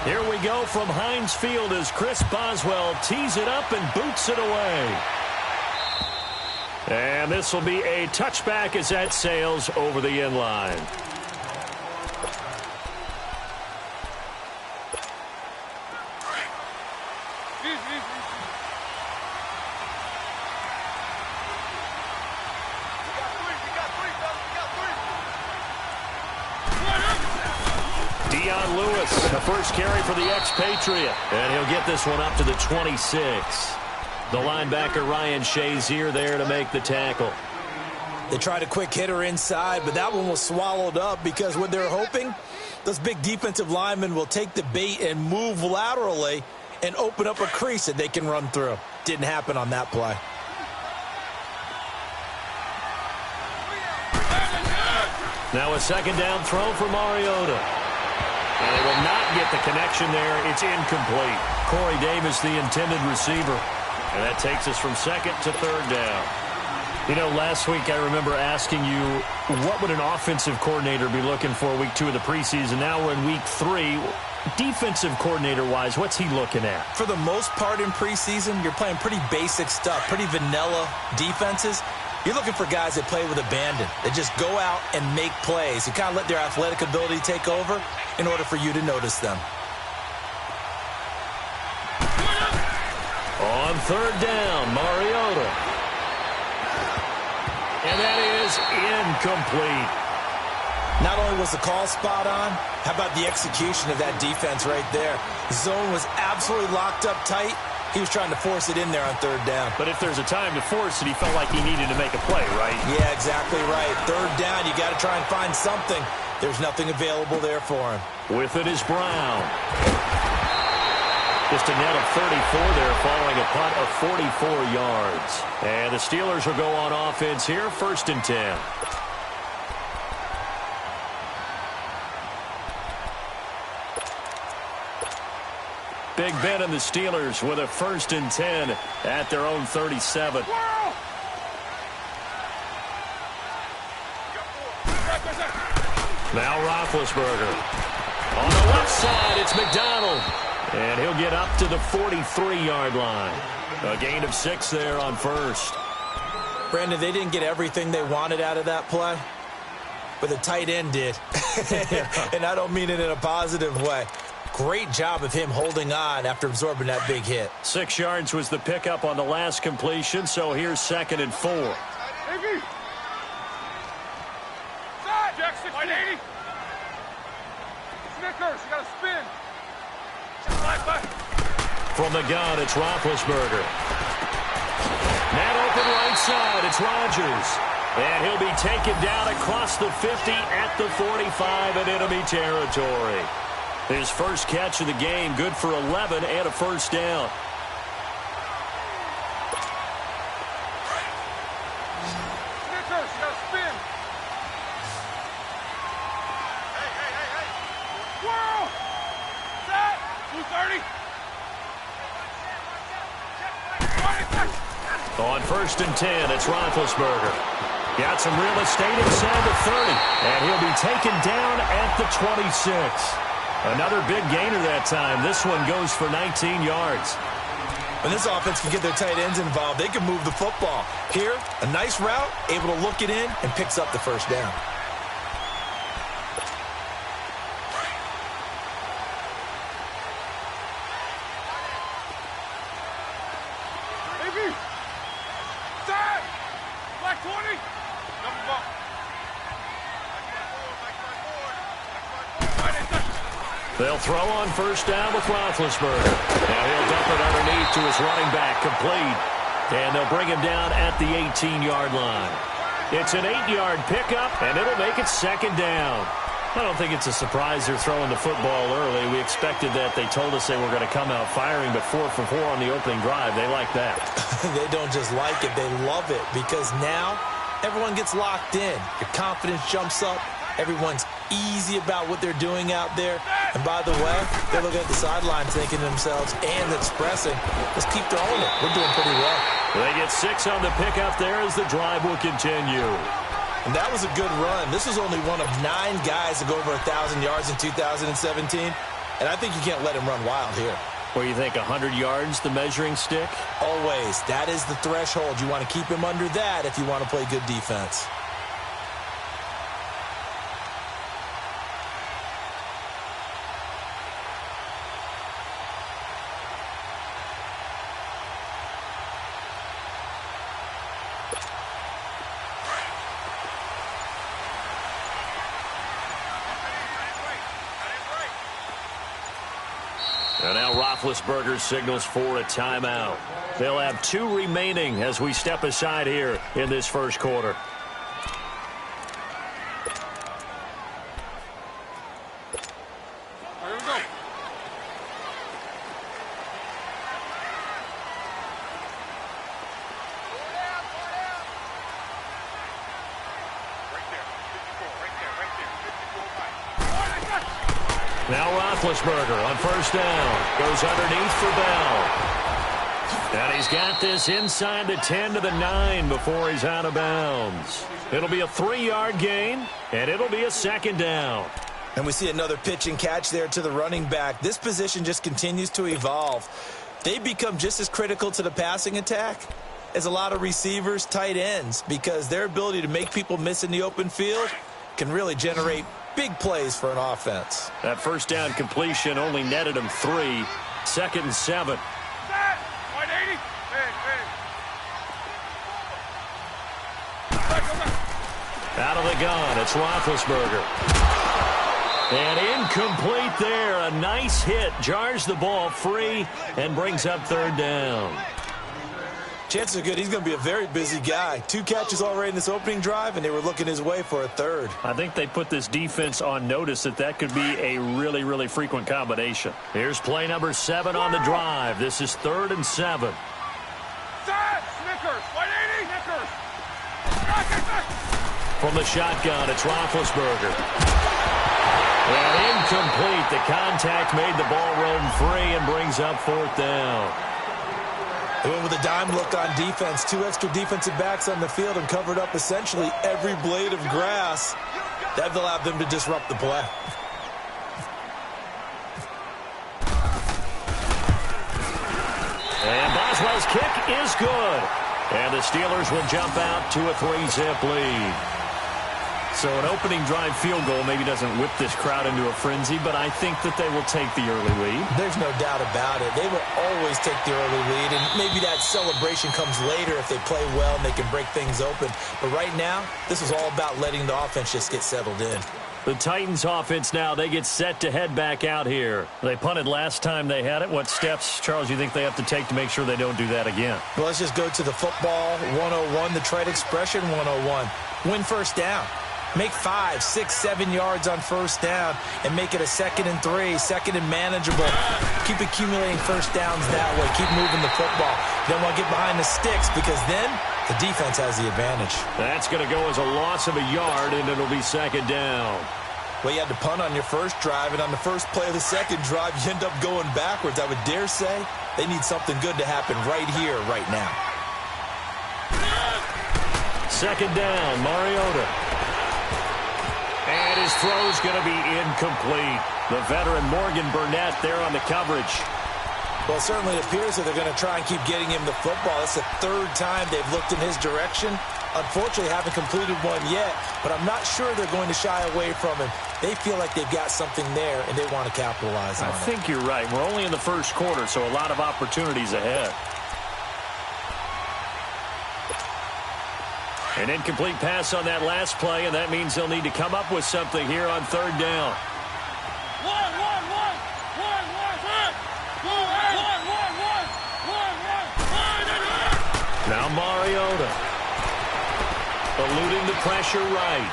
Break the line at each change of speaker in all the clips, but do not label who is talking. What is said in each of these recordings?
Here we go from Heinz Field as Chris Boswell tees it up and boots it away. And this will be a touchback as that sails over the end line. The first carry for the expatriate, and he'll get this one up to the 26. The linebacker Ryan Shazier there to make the tackle.
They tried a quick hitter inside, but that one was swallowed up because what they're hoping, those big defensive linemen will take the bait and move laterally and open up a crease that they can run through. Didn't happen on that play.
Now a second down throw for Mariota. And they will not get the connection there. It's incomplete. Corey Davis, the intended receiver. And that takes us from second to third down. You know, last week I remember asking you, what would an offensive coordinator be looking for week 2 of the preseason? Now we're in week 3. Defensive coordinator-wise, what's he looking at?
For the most part in preseason, you're playing pretty basic stuff, pretty vanilla defenses. You're looking for guys that play with abandon, that just go out and make plays. You kind of let their athletic ability take over in order for you to notice them.
On third down, Mariota. And that is incomplete.
Not only was the call spot on, how about the execution of that defense right there? The zone was absolutely locked up tight. He was trying to force it in there on third down.
But if there's a time to force it, he felt like he needed to make a play, right?
Yeah, exactly right. Third down, you got to try and find something. There's nothing available there for him.
With it is Brown. Just a net of 34 there, following a punt of 44 yards. And the Steelers will go on offense here, 1st and 10. Big Ben and the Steelers with a 1st and 10 at their own 37. Now Roethlisberger. On the left side, it's McDonald. And he'll get up to the 43-yard line. A gain of 6 there on first.
Brandon, they didn't get everything they wanted out of that play, but the tight end did. And I don't mean it in a positive way. Great job of him holding on after absorbing that big hit.
6 yards was the pickup on the last completion, so here's 2nd and 4.
Jackson, 180. Snickers, you got to spin.
From the gun, it's Roethlisberger. Net open right side, it's Rodgers. And he'll be taken down across the 50 at the 45 in enemy territory. His first catch of the game, good for 11 and a first down.
Snickers, you got to spin. Hey. Whirl! Set! 230.
On 1st and 10, it's Roethlisberger. Got some real estate inside the 30. And he'll be taken down at the 26. Another big gainer that time. This one goes for 19 yards.
When this offense can get their tight ends involved, they can move the football. Here, a nice route, able to look it in, and picks up the first down.
They'll throw on first down with Roethlisberger. Now he'll dump it underneath to his running back, complete. And they'll bring him down at the 18-yard line. It's an 8-yard pickup, and it'll make it 2nd down. I don't think it's a surprise they're throwing the football early. We expected that. They told us they were going to come out firing, but 4 for 4 on the opening drive. They like that.
They don't just like it. They love it because now everyone gets locked in. Your confidence jumps up. Everyone's easy about what they're doing out there. And by the way, they're looking at the sideline thinking to themselves and expressing, let's keep throwing it. We're doing pretty well.
They get 6 on the pickup there as the drive will continue.
And that was a good run. This was only one of 9 guys to go over 1,000 yards in 2017. And I think you can't let him run wild here.
What do you think, 100 yards, the measuring stick?
Always. That is the threshold. You want to keep him under that if you want to play good defense.
And now Roethlisberger signals for a timeout. They'll have 2 remaining as we step aside here in this first quarter.
Here we go.
Now Roethlisberger on first down. Goes underneath for Bell. And he's got this inside the 10 to the 9 before he's out of bounds. It'll be a 3-yard gain, and it'll be a second down.
And we see another pitch and catch there to the running back. This position just continues to evolve. They become just as critical to the passing attack as a lot of receivers, tight ends, because their ability to make people miss in the open field can really generate big plays for an offense.
That first down completion only netted him 3. 2nd and 7. Out of the gun, it's Roethlisberger. And incomplete there. A nice hit. Jars the ball free and brings up 3rd down.
Chances are good he's going to be a very busy guy. 2 catches already in this opening drive, and they were looking his way for a 3rd.
I think they put this defense on notice that could be a really, really frequent combination. Here's play number 7 on the drive. This is 3rd and 7.
Snickers, 180, Snickers.
From the shotgun, it's Roethlisberger. And incomplete. The contact made the ball roam free and brings up 4th down.
They went with a dime look on defense. 2 extra defensive backs on the field and covered up essentially every blade of grass. That allowed them to disrupt the play.
And Boswell's kick is good. And the Steelers will jump out to a 3-zip lead. So an opening drive field goal maybe doesn't whip this crowd into a frenzy, but I think that they will take the early lead.
There's no doubt about it. They will always take the early lead, and maybe that celebration comes later if they play well and they can break things open. But right now, this is all about letting the offense just get settled in.
The Titans offense now, they get set to head back out here. They punted last time they had it. What steps, Charles, you think they have to take to make sure they don't do that again?
Well, let's just go to the football 101, the trite expression 101. Win first down. Make 5, 6, 7 yards on first down and make it a 2nd and 3, 2nd and manageable. Keep accumulating first downs that way. Keep moving the football. You don't want to get behind the sticks because then the defense has the advantage.
That's going to go as a loss of a yard, and it'll be 2nd down.
Well, you had to punt on your first drive, and on the first play of the second drive, you end up going backwards. I would dare say they need something good to happen right here, right now.
2nd down, Mariota. And his throw's going to be incomplete. The veteran Morgan Burnett there on the coverage.
Well, it certainly appears that they're going to try and keep getting him the football. It's the 3rd time they've looked in his direction. Unfortunately, haven't completed one yet, but I'm not sure they're going to shy away from him. They feel like they've got something there, and they want to capitalize on it.
I think you're right. We're only in the first quarter, so a lot of opportunities ahead. An incomplete pass on that last play, and that means they'll need to come up with something here on 3rd down. Now Mariota. Eluding the pressure right.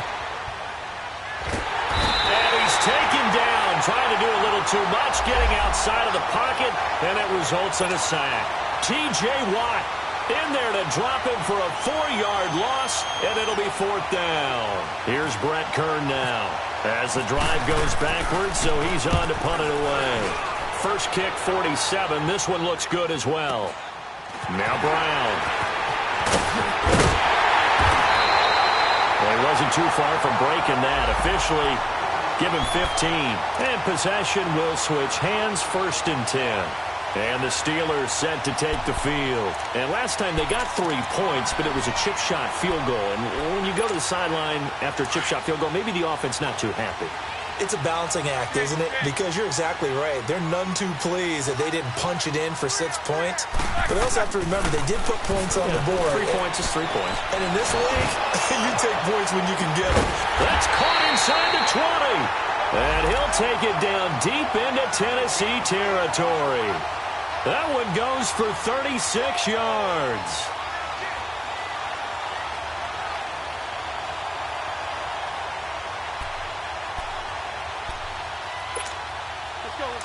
And he's taken down, trying to do a little too much, getting outside of the pocket, and it results in a sack. T.J. Watt in there to drop him for a 4-yard loss, and it'll be 4th down. Here's Brett Kern now as the drive goes backwards, so he's on to punt it away. First kick, 47. This one looks good as well. Now Brown. Well, he wasn't too far from breaking that. Officially, Give him 15. And possession will switch hands, 1st and 10. And the Steelers set to take the field. And last time they got 3 points, but it was a chip shot field goal. And when you go to the sideline after a chip shot field goal, maybe the offense not too happy.
It's a balancing act, isn't it? Because you're exactly right. They're none too pleased that they didn't punch it in for 6 points. But they also have to remember they did put points on the board.
3 points is 3 points.
And in this league, you take points when you can get them.
That's caught inside the 20. And he'll take it down deep into Tennessee territory. That one goes for 36 yards.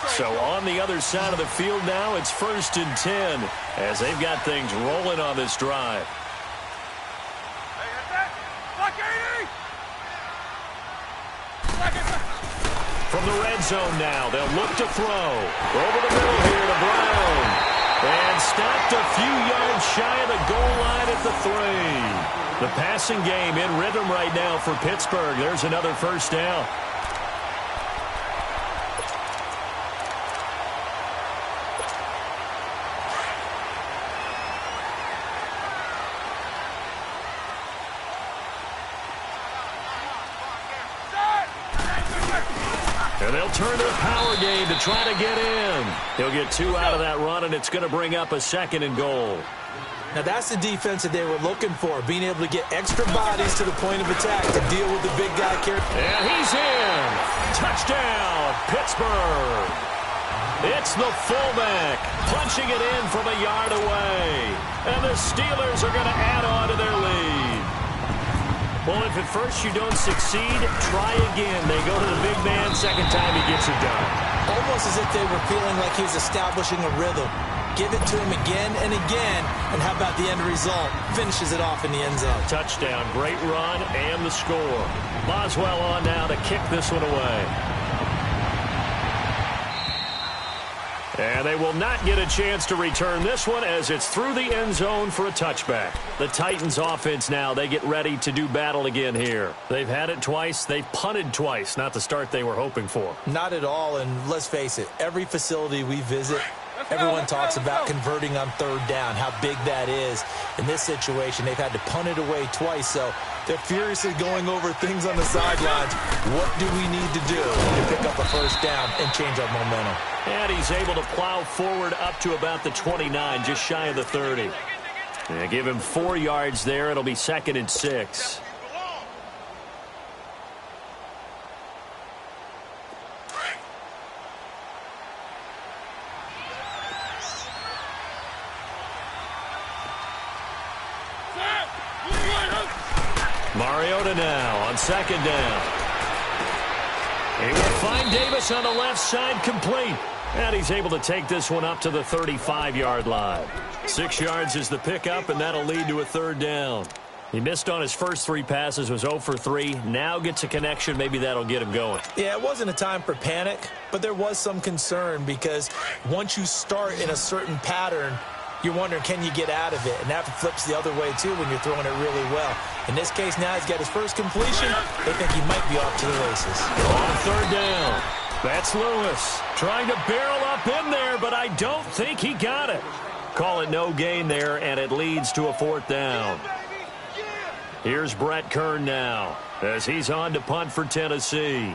So on the other side of the field now, it's 1st and 10 as they've got things rolling on this drive.
Hey, hit that. Block 80.
From the red zone now, they'll look to throw. Over the middle here to Brown. And stopped a few yards shy of the goal line at the 3. The passing game in rhythm right now for Pittsburgh. There's another 1st down. And they'll turn to the power game to try to get in. He'll get 2 out of that run, and it's going to bring up a 2nd and goal.
Now, that's the defense that they were looking for, being able to get extra bodies to the point of attack to deal with the big guy carry.
And he's in. Touchdown, Pittsburgh. It's the fullback punching it in from a yard away. And the Steelers are going to add on to their lead. Well, if at first you don't succeed, try again. They go to the big man. 2nd time he gets it done.
Almost as if they were feeling like he was establishing a rhythm. Give it to him again and again, and how about the end result? Finishes it off in the end zone.
Touchdown, great run, and the score. Boswell on now to kick this one away. And they will not get a chance to return this one as it's through the end zone for a touchback. The Titans offense now, they get ready to do battle again here. They've had it twice. They've punted twice. Not the start they were hoping for.
Not at all, and let's face it, every facility we visit, everyone talks about converting on 3rd down, how big that is. In this situation, they've had to punt it away twice, so they're furiously going over things on the sidelines. What do we need to do to pick up a 1st down and change our momentum?
And he's able to plow forward up to about the 29, just shy of the 30. Yeah, give him 4 yards there. It'll be 2nd and 6. Mariota now on 2nd down. He will find Davis on the left side, complete. And he's able to take this one up to the 35-yard line. 6 yards is the pickup, and that'll lead to a 3rd down. He missed on his first 3 passes, was 0 for 3. Now gets a connection. Maybe that'll get him going.
Yeah, it wasn't a time for panic, but there was some concern because once you start in a certain pattern, you're wondering, can you get out of it? And that flips the other way, too, when you're throwing it really well. In this case, now he's got his first completion. They think he might be off to the races.
On 3rd down, that's Lewis trying to barrel up in there, but I don't think he got it. Call it no gain there, and it leads to a 4th down. Here's Brett Kern now as he's on to punt for Tennessee.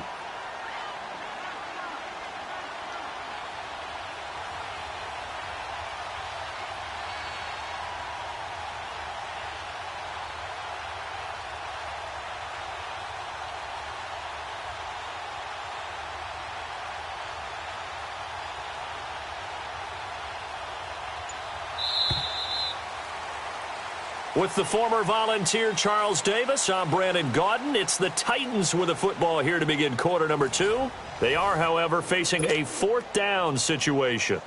With the former Volunteer Charles Davis, I'm Brandon Gaudin. It's the Titans with the football here to begin quarter number 2. They are, however, facing a 4th down situation.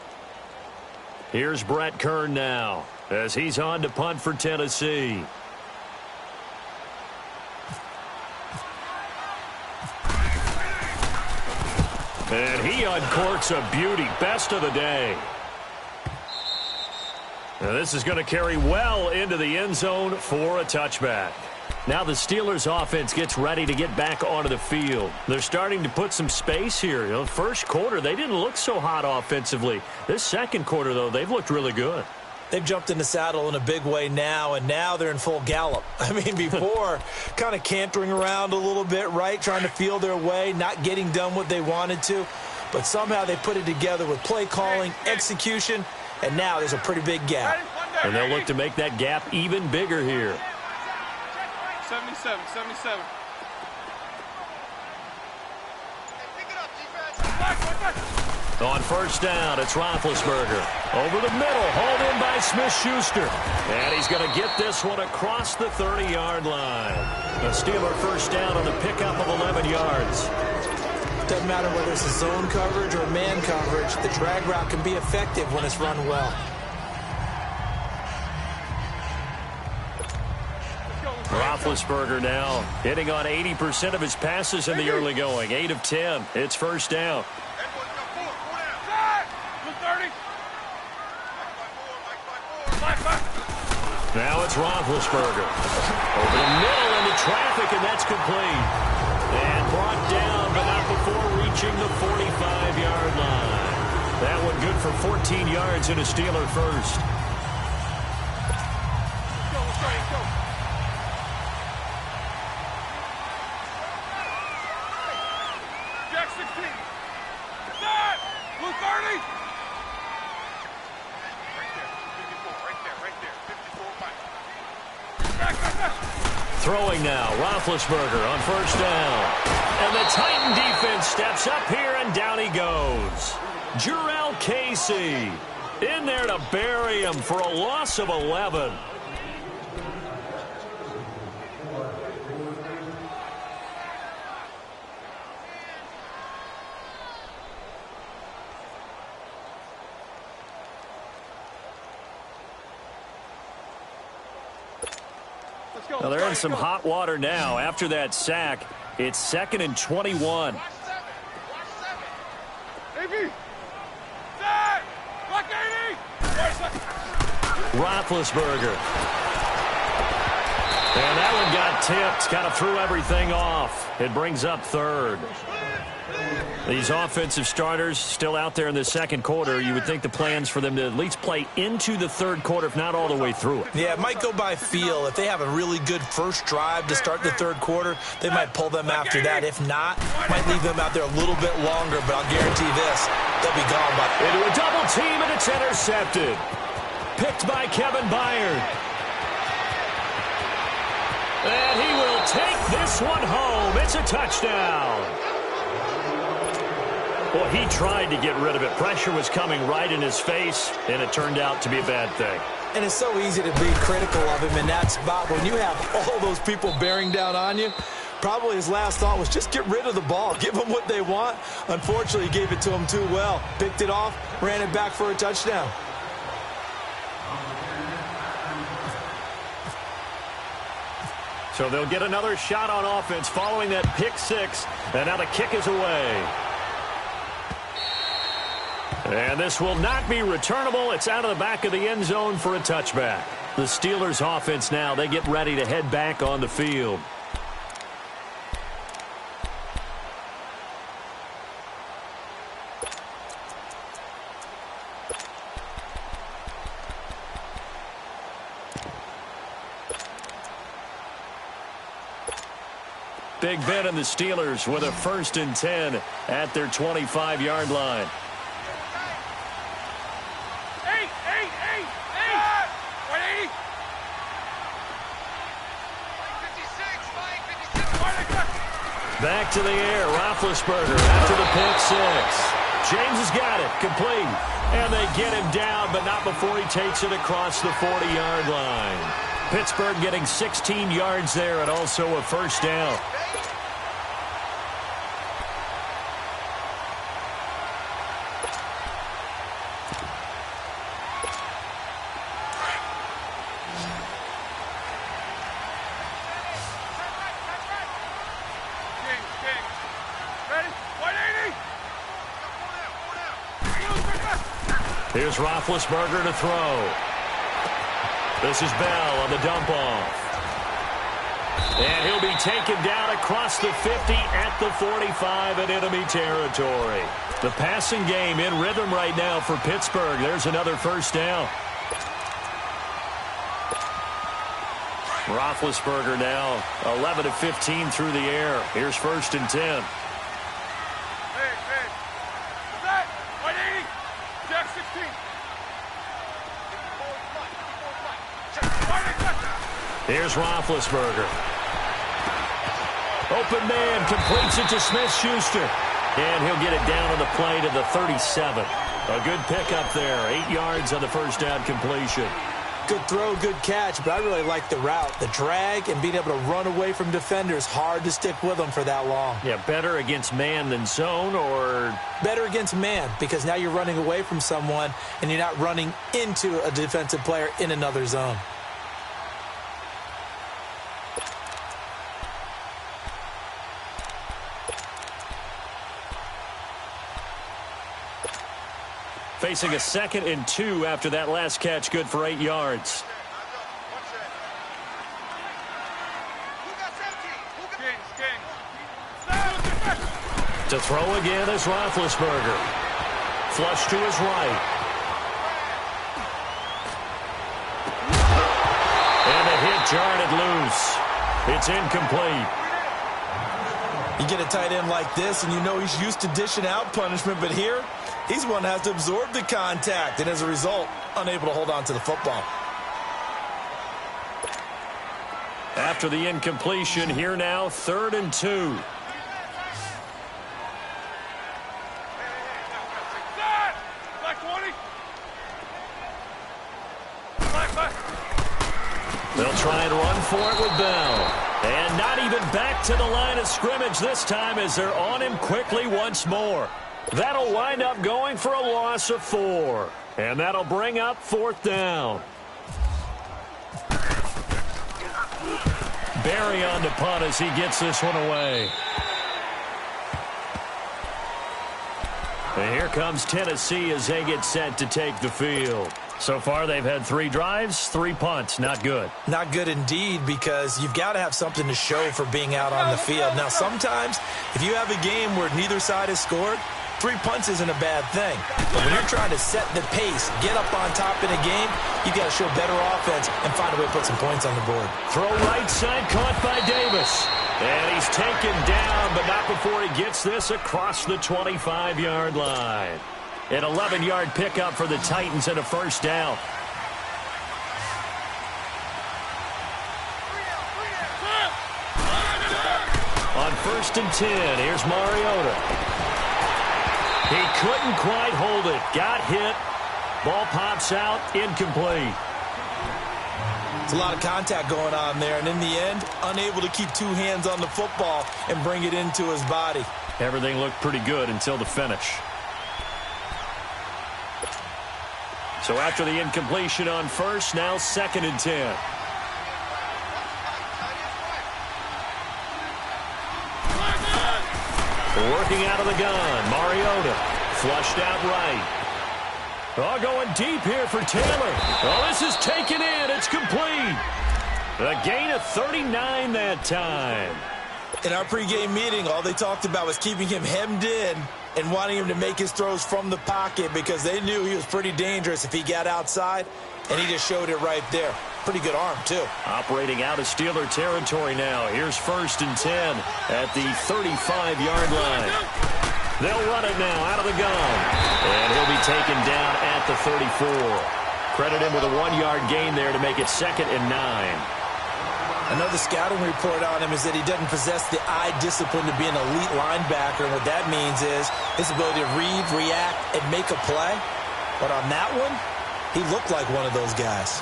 Here's Brett Kern now as he's on to punt for Tennessee. And he uncorks a beauty. Best of the day. Now this is going to carry well into the end zone for a touchback. Now the Steelers offense gets ready to get back onto the field. They're starting to put some space here. You know, first quarter, they didn't look so hot offensively. This second quarter, though, they've looked really good.
They've jumped in the saddle in a big way now, and now they're in full gallop. I mean, before, kind of cantering around a little bit, right, trying to feel their way, not getting done what they wanted to. But somehow they put it together with play calling, execution, and now there's a pretty big gap.
And they'll look to make that gap even bigger here.
77.
On first down, it's Roethlisberger. Over the middle, hauled in by Smith-Schuster. And he's going to get this one across the 30-yard line. A Steeler first down on the pickup of 11 yards.
Doesn't matter whether it's a zone coverage or man coverage, the drag route can be effective when it's run well.
Roethlisberger now hitting on 80% of his passes in the early going. 8 of 10. It's first down. Now it's Roethlisberger. Over the middle into traffic, and that's complete. And brought down, but not before reaching the 45-yard line. That one good for 14 yards and a Steeler first.
Let's go. Jack 16. Set. Blue 30.
Throwing now, Roethlisberger on first down. And the Titan defense steps up here, and down he goes. Jurrell Casey in there to bury him for a loss of 11. Well, they're in some hot water now. After that sack, it's 2nd and 21. Roethlisberger. And that one got tipped. Kind of threw everything off. It brings up 3rd. These offensive starters still out there in the second quarter. You would think the plans for them to at least play into the 3rd quarter, if not all the way through it.
Yeah, it might go by feel. If they have a really good first drive to start the 3rd quarter, they might pull them after that. If not, might leave them out there a little bit longer, but I'll guarantee this, they'll be gone by.
Into a double team, and it's intercepted. Picked by Kevin Byard. And he will take this one home. It's a touchdown. Well, he tried to get rid of it. Pressure was coming right in his face, and it turned out to be a bad thing.
And it's so easy to be critical of him in that spot. When you have all those people bearing down on you, probably his last thought was just get rid of the ball. Give them what they want. Unfortunately, he gave it to them too well. Picked it off, ran it back for a touchdown.
So they'll get another shot on offense following that pick six, and now the kick is away. And this will not be returnable. It's out of the back of the end zone for a touchback. The Steelers offense now, they get ready to head back on the field. Big Ben and the Steelers with a 1st and 10 at their 25-yard line. Back to the air, Roethlisberger after the pick six. James has got it, complete. And they get him down, but not before he takes it across the 40-yard line. Pittsburgh getting 16 yards there and also a 1st down. Here's Roethlisberger to throw. This is Bell on the dump off. And he'll be taken down across the 50 at the 45 in enemy territory. The passing game in rhythm right now for Pittsburgh. There's another first down. Roethlisberger now 11 of 15 through the air. Here's 1st and 10.
Hey. What's that? 180. Jack 16.
Here's Roethlisberger. Open man, completes it to Smith-Schuster. And he'll get it down on the play to the 37. A good pickup there. 8 yards on the first down completion.
Good throw, good catch, but I really like the route. The drag and being able to run away from defenders, hard to stick with them for that long.
Yeah, better against man than zone, or?
Better against man, because now you're running away from someone and you're not running into a defensive player in another zone.
Facing a 2nd and 2 after that last catch, good for 8 yards. To throw again is Roethlisberger. Flush to his right. And the hit jarred it loose. It's incomplete.
You get a tight end like this, and you know he's used to dishing out punishment, but here, he's one that has to absorb the contact, and as a result, unable to hold on to the football.
After the incompletion, here now, 3rd and 2. They'll try and run for it with Bell. And not even back to the line of scrimmage this time as they're on him quickly once more. That'll wind up going for a loss of 4. And that'll bring up 4th down. Barry on to punt as he gets this one away. And here comes Tennessee as they get set to take the field. So far, they've had 3 drives, 3 punts. Not good.
Not good indeed, because you've got to have something to show for being out on the field. Now, sometimes, if you have a game where neither side has scored, 3 punts isn't a bad thing. But when you're trying to set the pace, get up on top in a game, you've got to show better offense and find a way to put some points on the board.
Throw right side, caught by Davis. And he's taken down, but not before he gets this across the 25-yard line. An 11-yard pickup for the Titans and a first down. On 1st and 10, here's Mariota. He couldn't quite hold it. Got hit. Ball pops out. Incomplete.
It's a lot of contact going on there, and in the end, unable to keep 2 hands on the football and bring it into his body.
Everything looked pretty good until the finish. So after the incompletion on 1st, now 2nd and 10. Working out of the gun, Mariota flushed out right. Oh, going deep here for Taylor. Oh, this is taken in. It's complete. A gain of 39 that time.
In our pregame meeting, all they talked about was keeping him hemmed in and wanting him to make his throws from the pocket because they knew he was pretty dangerous if he got outside, and he just showed it right there. Pretty good arm, too.
Operating out of Steeler territory now. Here's 1st and 10 at the 35-yard line. They'll run it now out of the gun. And he'll be taken down at the 34. Credit him with a 1-yard gain there to make it 2nd and 9.
Another scouting report on him is that he doesn't possess the eye discipline to be an elite linebacker. And what that means is his ability to read, react, and make a play. But on that one, he looked like one of those guys.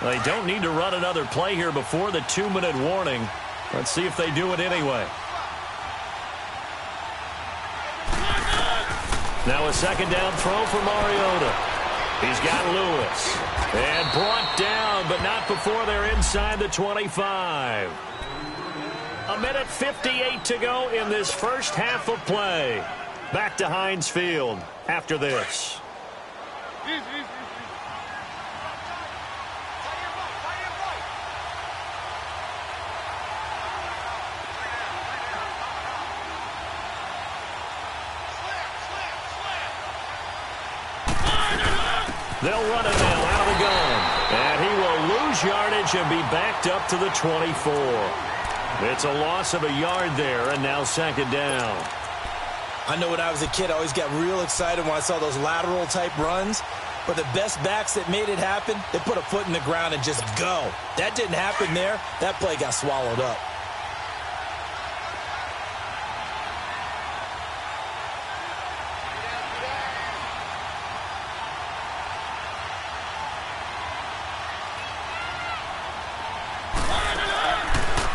They don't need to run another play here before the 2-minute warning. Let's see if they do it anyway. Now a 2nd down throw for Mariota. He's got Lewis. And brought down, but not before they're inside the 25. 1:58 to go in this first half of play. Back to Heinz Field after this. They'll run it now out of the gun. And he will lose yardage and be backed up to the 24. It's a loss of a yard there, and now second down.
I know when I was a kid, I always got real excited when I saw those lateral-type runs. But the best backs that made it happen, they put a foot in the ground and just go. That didn't happen there. That play got swallowed up.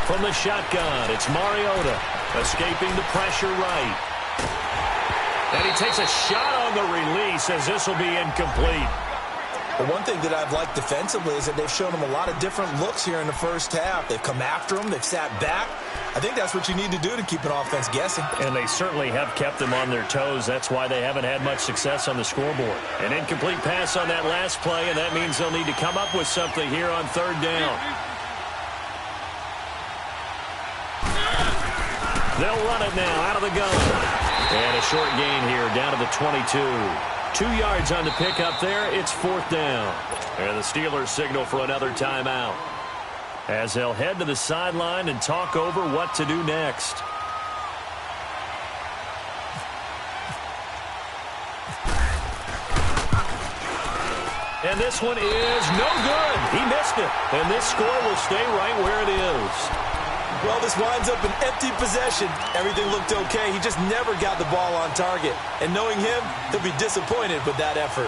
From the shotgun, it's Mariota, escaping the pressure right. And he takes a shot on the release as this will be incomplete.
The one thing that I've liked defensively is that they've shown him a lot of different looks here in the first half. They've come after him. They've sat back. I think that's what you need to do to keep an offense guessing.
And they certainly have kept them on their toes. That's why they haven't had much success on the scoreboard. An incomplete pass on that last play, and that means they'll need to come up with something here on third down. They'll run it now out of the gun. And a short gain here down to the 22. 2 yards on the pickup there. It's fourth down. And the Steelers signal for another timeout as they'll head to the sideline and talk over what to do next. And this one is no good. He missed it. And this score will stay right where it is.
Well, this winds up an empty possession. Everything looked okay. He just never got the ball on target. And knowing him, he'll be disappointed with that effort.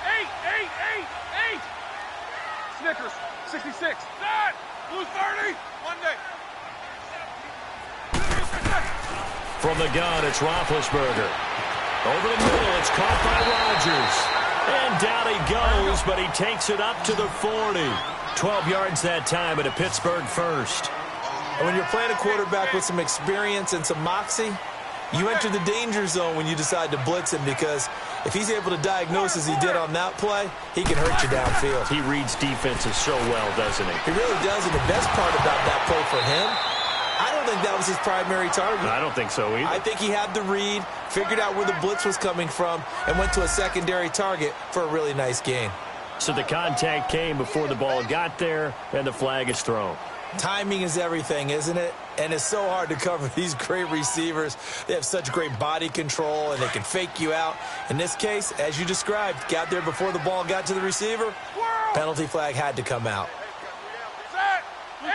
Eight. Snickers, 66. Set. Blue 30. Monday.
From the gun, it's Roethlisberger. Over the middle, it's caught by Rodgers. And down he goes, but he takes it up to the 40. 12 yards that time at a Pittsburgh first.
And when you're playing a quarterback with some experience and some moxie, you enter the danger zone when you decide to blitz him, because if he's able to diagnose as he did on that play, he can hurt you downfield.
He reads defenses so well, doesn't he?
He really does, and the best part about that play for him, I don't think that was his primary target.
I don't think so either.
I think he had the read, figured out where the blitz was coming from, and went to a secondary target for a really nice gain.
So the contact came before the ball got there, and the flag is thrown.
Timing is everything, isn't it? And it's so hard to cover these great receivers. They have such great body control, and they can fake you out. In this case, as you described, got there before the ball got to the receiver. Penalty flag had to come out.
Set. 8.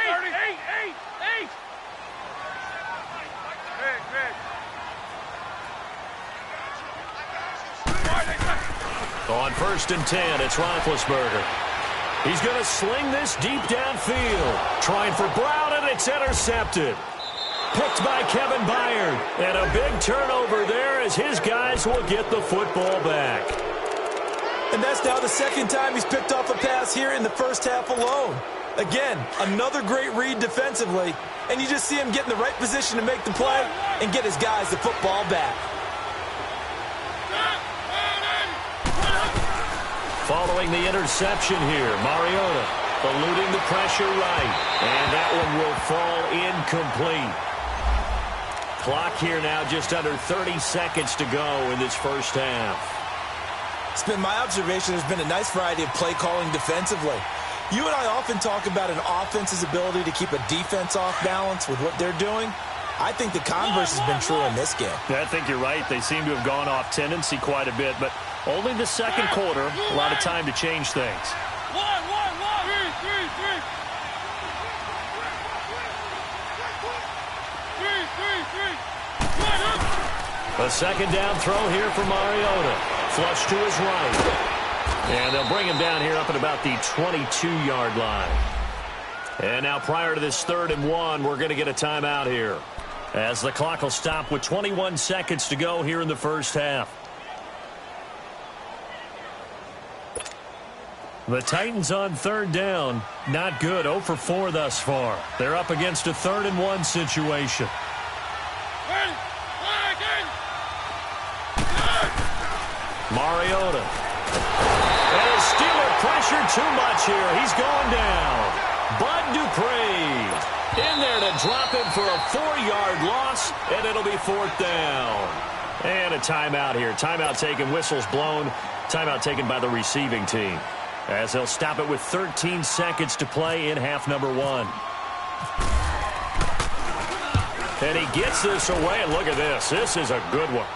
On 1st and 10, it's Roethlisberger. He's going to sling this deep downfield. Trying for Brown, and it's intercepted. Picked by Kevin Byard. And a big turnover there as his guys will get the football back.
And that's now the second time he's picked off a pass here in the first half alone. Again, another great read defensively. And you just see him get in the right position to make the play and get his guys the football back.
Following the interception here, Mariota eluding the pressure right. And that one will fall incomplete. Clock here now just under 30 seconds to go in this first half.
It's been my observation there's been a nice variety of play calling defensively. You and I often talk about an offense's ability to keep a defense off balance with what they're doing. I think the converse has been true in this game.
I think you're right. They seem to have gone off tendency quite a bit, but only the second quarter, a lot of time to change things. A second down throw here for Mariota. Flush to his right. And they'll bring him down here up at about the 22-yard line. And now prior to this 3rd and 1, we're going to get a timeout here, as the clock will stop with 21 seconds to go here in the first half. The Titans on 3rd down. Not good. 0 for 4 thus far. They're up against a 3rd and 1 situation. Mariota. And a Steeler pressure too much here. He's going down. Bud Dupree in there to drop him for a 4-yard loss, and it'll be 4th down. And a timeout here. Timeout taken, whistles blown. Timeout taken by the receiving team, as they'll stop it with 13 seconds to play in half number 1. And he gets this away, and look at this. This is a good one.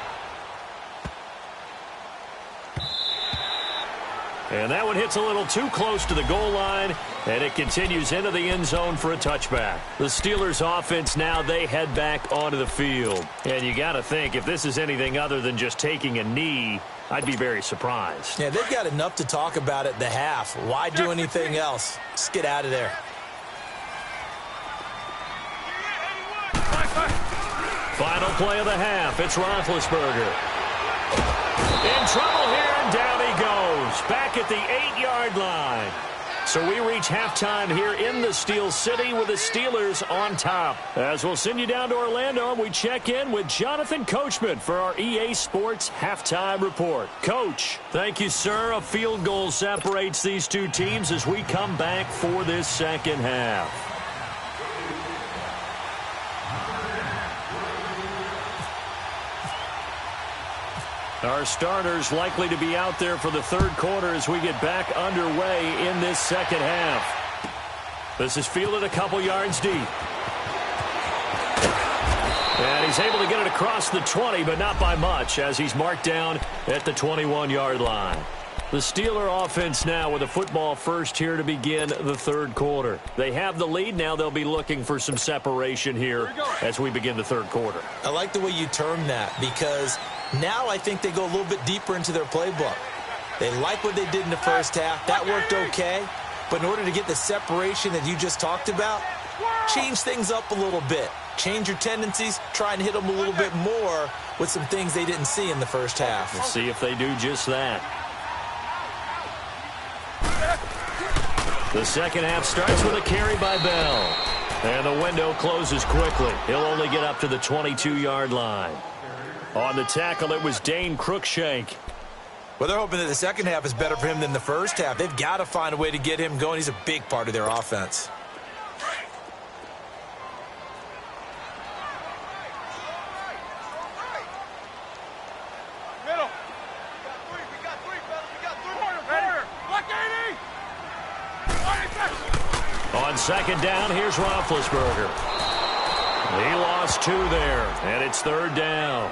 And that one hits a little too close to the goal line, and it continues into the end zone for a touchback. The Steelers' offense now, they head back onto the field. And you got to think, if this is anything other than just taking a knee, I'd be very surprised.
Yeah, they've got enough to talk about at the half. Why do anything else? Just get out of there.
Final play of the half. It's Roethlisberger. In trouble here, and down he goes. Back at the 8-yard line. So we reach halftime here in the Steel City with the Steelers on top. As we'll send you down to Orlando, and we check in with Jonathan Coachman for our EA Sports Halftime Report. Coach, thank you, sir. A field goal separates these two teams as we come back for this second half. Our starters likely to be out there for the third quarter as we get back underway in this second half. This is fielded a couple yards deep. And he's able to get it across the 20, but not by much, as he's marked down at the 21-yard line. The Steeler offense now with a football first here to begin the third quarter. They have the lead. Now they'll be looking for some separation here as we begin the third quarter.
I like the way you term that, because now I think they go a little bit deeper into their playbook. They like what they did in the first half. That worked okay. But in order to get the separation that you just talked about, change things up a little bit. Change your tendencies. Try and hit them a little bit more with some things they didn't see in the first half.
We'll see if they do just that. The second half starts with a carry by Bell. And the window closes quickly. He'll only get up to the 22-yard line. On the tackle, it was Dane Cruikshank.
Well, they're hoping that the second half is better for him than the first half. They've got to find a way to get him going. He's a big part of their offense.
Middle. We got three, fellas. We got three. Corner. Black 80.
On second down, here's Roethlisberger. He lost 2 there, and it's third down.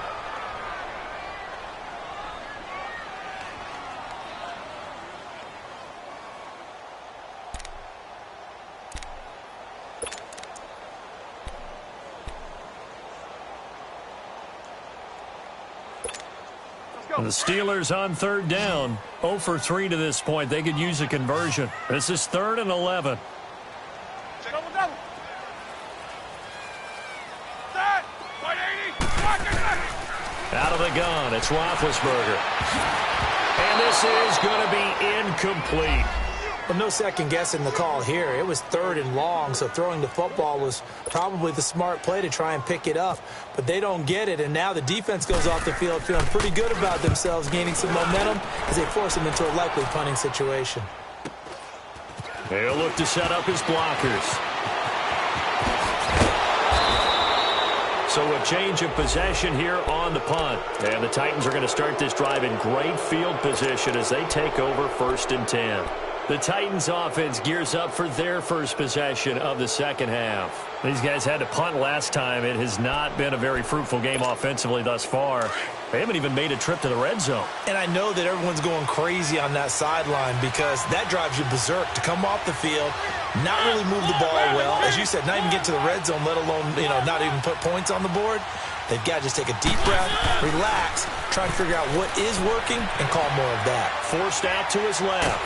And the Steelers on third down. 0 for 3 to this point. They could use a conversion. This is 3rd and 11.
Double. Set. White 80.
Out of the gun, it's Roethlisberger. And this is going to be incomplete.
Well, no second guessing the call here. It was 3rd and long, so throwing the football was probably the smart play to try and pick it up. But they don't get it, and now the defense goes off the field feeling pretty good about themselves, gaining some momentum as they force them into a likely punting situation.
They'll look to set up his blockers. So a change of possession here on the punt. And the Titans are going to start this drive in great field position as they take over 1st and 10. The Titans offense gears up for their first possession of the second half. These guys had to punt last time. It has not been a very fruitful game offensively thus far. They haven't even made a trip to the red zone.
And I know that everyone's going crazy on that sideline because that drives you berserk to come off the field, not really move the ball well. As you said, not even get to the red zone, let alone, not even put points on the board. They've got to just take a deep breath, relax, try and figure out what is working, and call more of that.
Forced out to his left.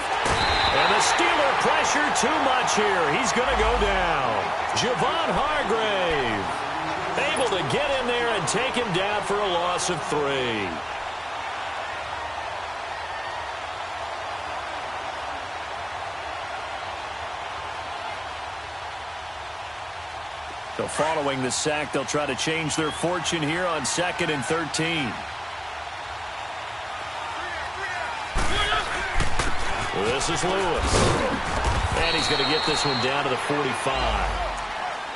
And the Steeler pressure too much here. He's going to go down. Javon Hargrave able to get in there and take him down for a loss of 3. So following the sack, they'll try to change their fortune here on 2nd and 13. This is Lewis. And he's going to get this one down to the 45.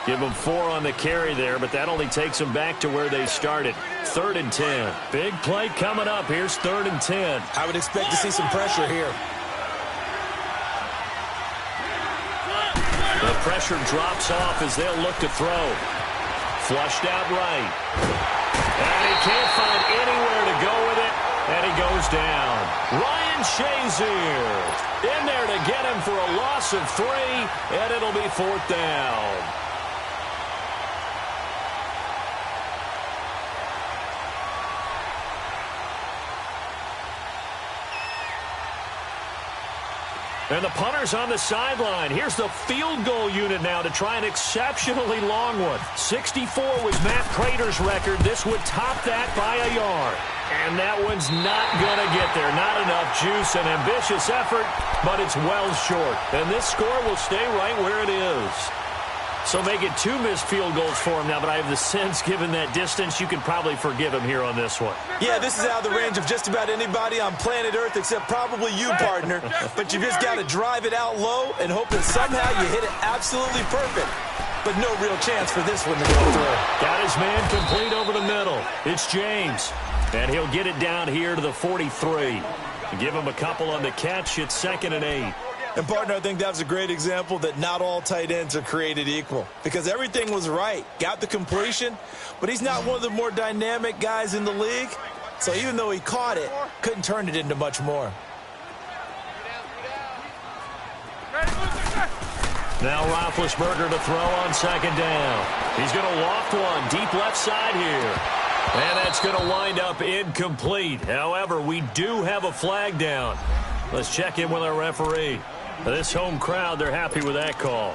Give them 4 on the carry there, but that only takes them back to where they started. 3rd and 10. Big play coming up. Here's 3rd and 10.
I would expect to see some pressure here.
The pressure drops off as they'll look to throw. Flushed out right. And he can't find anywhere to go with it, and he goes down. Ryan Shazier in there to get him for a loss of 3, and it'll be 4th down. And the punter's on the sideline. Here's the field goal unit now to try an exceptionally long one. 64 was Matt Prater's record. This would top that by a yard. And that one's not going to get there. Not enough juice. An ambitious effort, but it's well short. And this score will stay right where it is. So make it 2 missed field goals for him now, but I have the sense, given that distance, you can probably forgive him here on this one.
Yeah, this is out of the range of just about anybody on planet Earth except probably you, partner. But you just got to drive it out low and hope that somehow you hit it absolutely perfect. But no real chance for this one to go through.
Got his man complete over the middle. It's James. And he'll get it down here to the 43. Give him a couple on the catch. It's 2nd and 8.
And, partner, I think that's a great example that not all tight ends are created equal. Because everything was right. Got the completion, but he's not one of the more dynamic guys in the league. So even though he caught it, couldn't turn it into much more.
Now Roethlisberger to throw on 2nd down. He's going to loft one deep left side here. And that's going to wind up incomplete. However, we do have a flag down. Let's check in with our referee. This home crowd, they're happy with that call.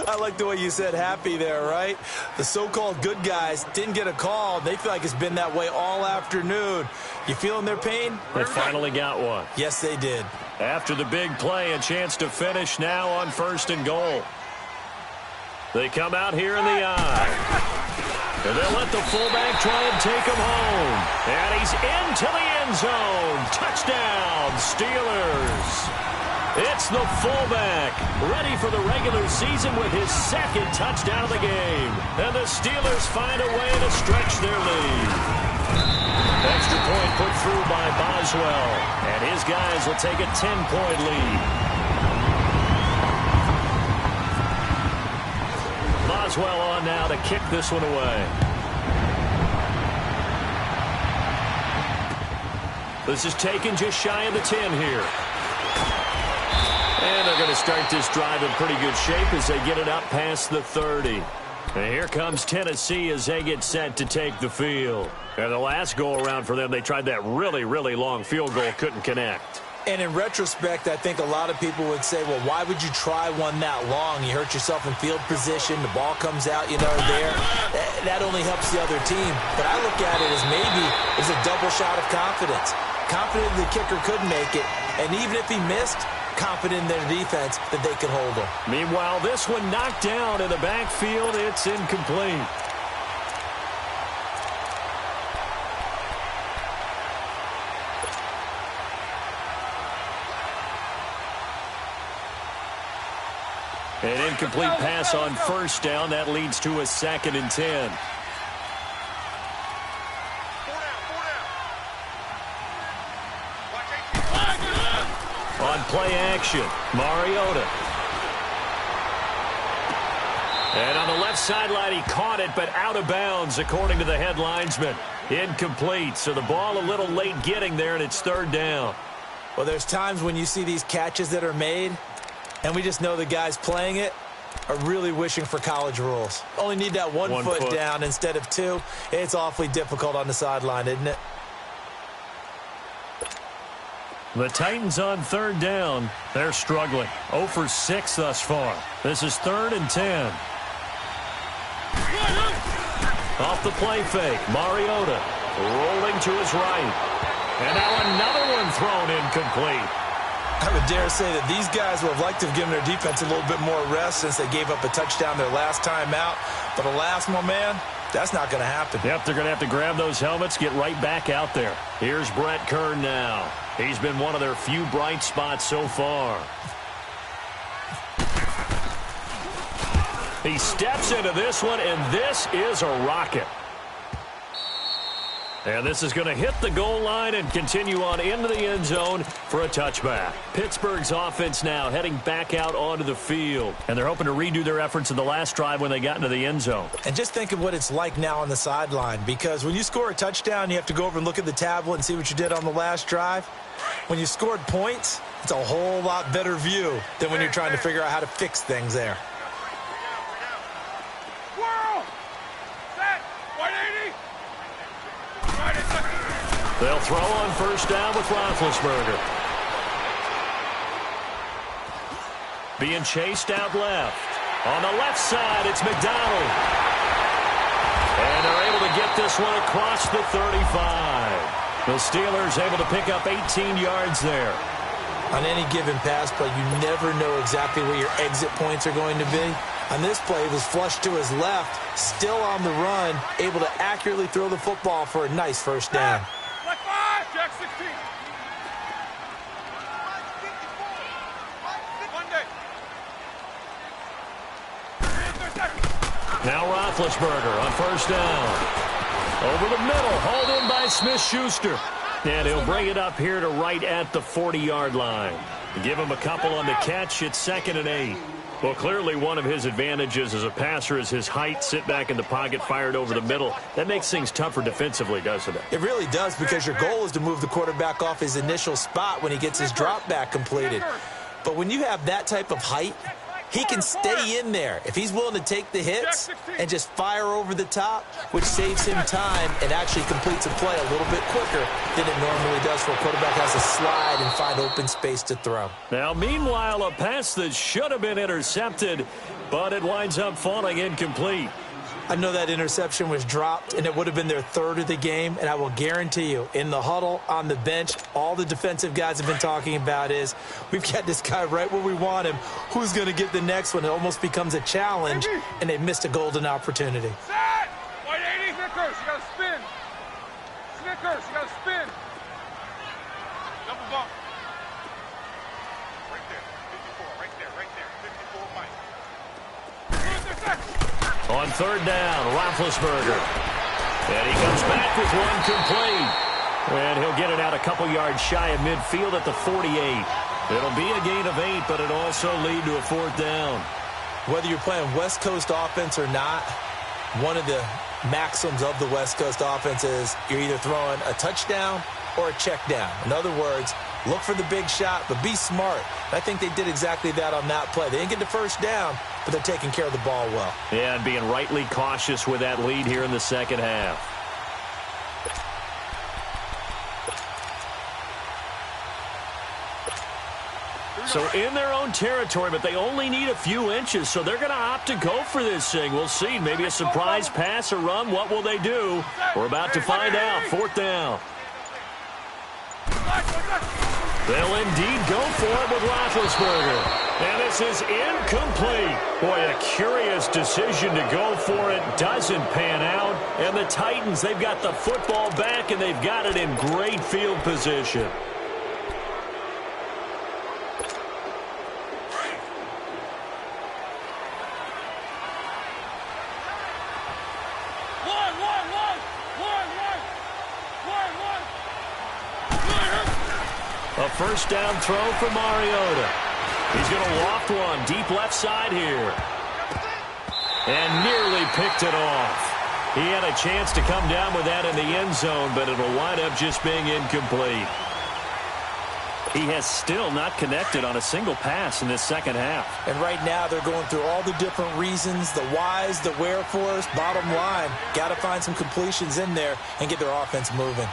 I like the way you said happy there, right? The so-called good guys didn't get a call. They feel like it's been that way all afternoon. You feeling their pain?
They finally got one.
Yes, they did.
After the big play, a chance to finish now on 1st and goal. They come out here in the eye. And they'll let the fullback try and take him home. And he's into the end zone. Touchdown, Steelers. It's the fullback, ready for the regular season with his 2nd touchdown of the game. And the Steelers find a way to stretch their lead. Extra point put through by Boswell. And his guys will take a 10-point lead. Boswell on now to kick this one away. This is taken just shy of the 10 here. And they're going to start this drive in pretty good shape as they get it up past the 30. And here comes Tennessee as they get set to take the field. And the last go-around for them, they tried that really, really long field goal, couldn't connect.
And in retrospect, I think a lot of people would say, well, why would you try one that long? You hurt yourself in field position. The ball comes out, there. That only helps the other team. But I look at it as maybe it's a double shot of confidence. Confident the kicker could make it. And even if he missed, confident in their defense that they could hold him.
Meanwhile, this one knocked down in the backfield. It's incomplete. An incomplete pass on 1st down. That leads to a 2nd and 10. On play action, Mariota. And on the left sideline, he caught it, but out of bounds, according to the head linesman. Incomplete, so the ball a little late getting there, and it's 3rd down.
Well, there's times when you see these catches that are made, and we just know the guys playing it are really wishing for college rules. Only need that one foot down instead of 2. It's awfully difficult on the sideline, isn't it?
The Titans on 3rd down. They're struggling. 0 for 6 thus far. This is 3rd and 10. Off the play fake, Mariota rolling to his right. And now another one thrown incomplete.
I would dare say that these guys would have liked to have given their defense a little bit more rest since they gave up a touchdown their last time out. But alas, my man, That's not going to happen.
Yep, they're going to have to grab those helmets, get right back out there. Here's Brett Kern now. He's been one of their few bright spots so far. He steps into this one, and this is a rocket. And this is going to hit the goal line and continue on into the end zone for a touchback. Pittsburgh's offense now heading back out onto the field. And they're hoping to redo their efforts in the last drive when they got into the end zone.
And just think of what it's like now on the sideline, because when you score a touchdown, you have to go over and look at the tablet and see what you did on the last drive. When you scored points, it's a whole lot better view than when you're trying to figure out how to fix things there.
They'll throw on first down with Roethlisberger. Being chased out left. On the left side, it's McDonald. And they're able to get this one across the 35. The Steelers able to pick up 18 yards there.
On any given pass play, you never know exactly where your exit points are going to be. On this play, it was flushed to his left, still on the run, able to accurately throw the football for a nice first down.
Jack 16.
Now Roethlisberger on first down. Over the middle, hauled in by Smith-Schuster. And he'll bring it up here to right at the 40-yard line. Give him a couple on the catch. It's 2nd and 8. Well, clearly one of his advantages as a passer is his height. Sit back in the pocket, fired over the middle. That makes things tougher defensively, doesn't it?
It really does, because your goal is to move the quarterback off his initial spot when he gets his drop back completed. But when you have that type of height, he can stay in there if he's willing to take the hits and just fire over the top, which saves him time and actually completes a play a little bit quicker than it normally does for a quarterback has to slide and find open space to throw.
Now, meanwhile, a pass that should have been intercepted, but it winds up falling incomplete.
I know that interception was dropped, and it would have been their 3rd of the game, and I will guarantee you, in the huddle, on the bench, all the defensive guys have been talking about is, we've got this guy right where we want him. Who's going to get the next one? It almost becomes a challenge, and they missed a golden opportunity.
Set! 180. Snickers, you got to spin. Snickers, you got to spin. Double bump. Right there. 54. Right there. 54, Mike.
On third down, Roethlisberger. And he comes back with one complete. And he'll get it out a couple yards shy of midfield at the 48. It'll be a gain of 8, but it'll also lead to a 4th down.
Whether you're playing West Coast offense or not, one of the maxims of the West Coast offense is you're either throwing a touchdown or a check down. In other words, look for the big shot, but be smart. I think they did exactly that on that play. They didn't get the first down, but they're taking care of the ball well.
Yeah, and being rightly cautious with that lead here in the second half. So in their own territory, but they only need a few inches, so they're going to opt to go for this thing. We'll see. Maybe a surprise pass or run. What will they do? We're about to find out. 4th down. They'll indeed go for it with Roethlisberger. And this is incomplete. Boy, a curious decision to go for it. Doesn't pan out. And the Titans, they've got the football back, and they've got it in great field position. A first down throw for Mariota. He's going to loft one deep left side here. And nearly picked it off. He had a chance to come down with that in the end zone, but it'll wind up just being incomplete. He has still not connected on a single pass in this second half.
And right now they're going through all the different reasons, the whys, the wherefores. Bottom line, got to find some completions in there and get their offense moving.